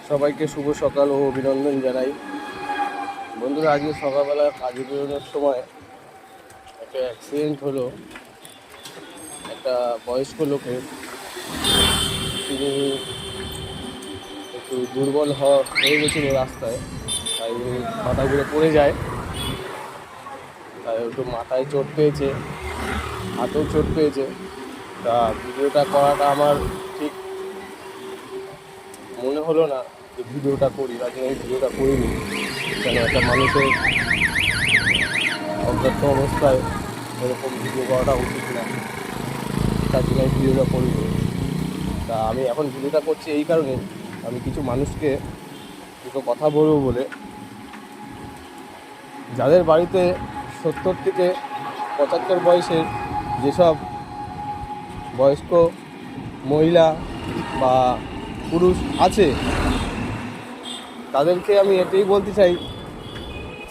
সবাইকে শুভ সকাল ও অভিনন্দন জানাই। বন্ধুরা, আজকে সকালবেলা কাজে বেরোনোর সময় একটা অ্যাক্সিডেন্ট হলো। একটা বয়স্ক লোকের। তিনি একটু দুর্বল হয়ে গেছিল রাস্তায়, তাই উনি মাথা ঘুরে পড়ে যায়। তাই একটু মাথায় চোট পেয়েছে, হাতেও চোট পেয়েছে। তা ভিডিওটা করাটা আমার ঠিক মনে হলো না যে ভিডিওটা করি, তার জন্য ভিডিওটা করিনি। কেন একটা মানুষের অজ্ঞাত অবস্থায় এরকম ভিডিও করাটা উচিত না, তার জন্য আমি ভিডিওটা করিনি। তা আমি এখন ভিডিওটা করছি এই কারণে, আমি কিছু মানুষকে দুটো কথা বলবো বলে। যাদের বাড়িতে 70 থেকে 75 বয়সের যেসব বয়স্ক মহিলা বা পুরুষ আছে, তাদেরকে আমি এটাই বলতে চাই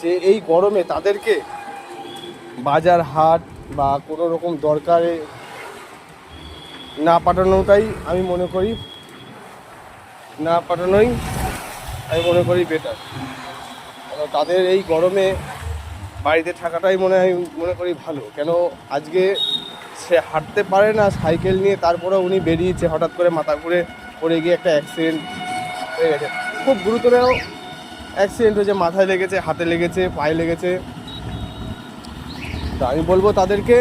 যে এই গরমে তাদেরকে বাজার হাট বা কোনো রকম দরকারে না পাঠানোটাই আমি মনে করি বেটার। কেন তাদের এই গরমে বাড়িতে থাকাটাই মনে করি ভালো। কেন আজকে সে হাঁটতে পারে না সাইকেল নিয়ে, তারপরেও উনি বেরিয়েছে, হঠাৎ করে মাথা ঘুরে পড়ে গিয়ে একটা অ্যাক্সিডেন্ট হয়ে গেছে। খুব গুরুতর অ্যাক্সিডেন্ট হয়েছে, মাথায় লেগেছে, হাতে লেগেছে, পায়ে লেগেছে। তা আমি বলবো তাদেরকে,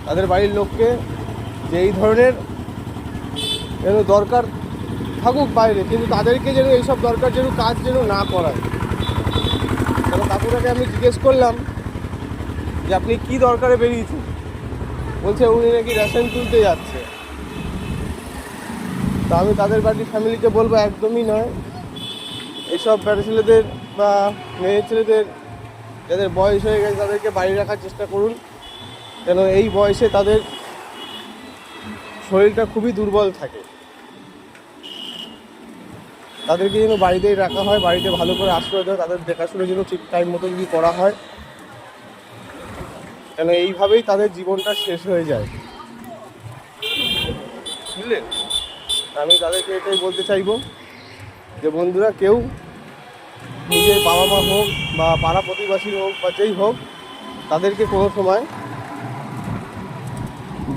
তাদের বাড়ির লোককে, যে এই ধরনের যেন দরকার থাকুক বাইরে, কিন্তু তাদেরকে যেন এইসব দরকার কাজ না করায়। কারণ কাকুটাকে আমি জিজ্ঞেস করলাম যে আপনি কি দরকারে বেরিয়েছেন, বলছে উনি নাকি রেশন তুলতে যাচ্ছে। তা আমি তাদের বাড়ির ফ্যামিলিকে বলবো একদমই নয়। এইসব বেটা ছেলেদের বা মেয়ে ছেলেদের যাদের বয়স হয়ে গেছে তাদেরকে বাড়ি রাখার চেষ্টা করুন। কেন এই বয়সে তাদের শরীরটা খুবই দুর্বল থাকে। তাদেরকে যেন বাড়িতেই রাখা হয়, বাড়িতে ভালো করে আশ্রয় দেওয়া, তাদের দেখাশোনা যেন ঠিক টাইম মতো যদি করা হয়। কেন এইভাবেই তাদের জীবনটা শেষ হয়ে যায়, বুঝলেন? আমি তাদেরকে এটাই বলতে চাইবো যে বন্ধুরা, কেউ নিজের বাবা মা হোক বা পাড়া প্রতিবেশী হোক বা যেই হোক, তাদেরকে কোনো সময়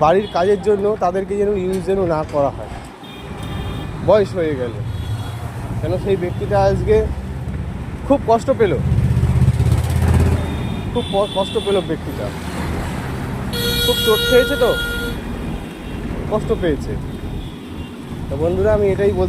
বাড়ির কাজের জন্য তাদেরকে ইউজ না করা হয় বয়স হয়ে গেলে। কেন সেই ব্যক্তিটা আজকে খুব কষ্ট পেল, ব্যক্তিটা খুব চোট খেয়েছে, তো কষ্ট পেয়েছে। তো বন্ধুরা, আমি এটাই বলতে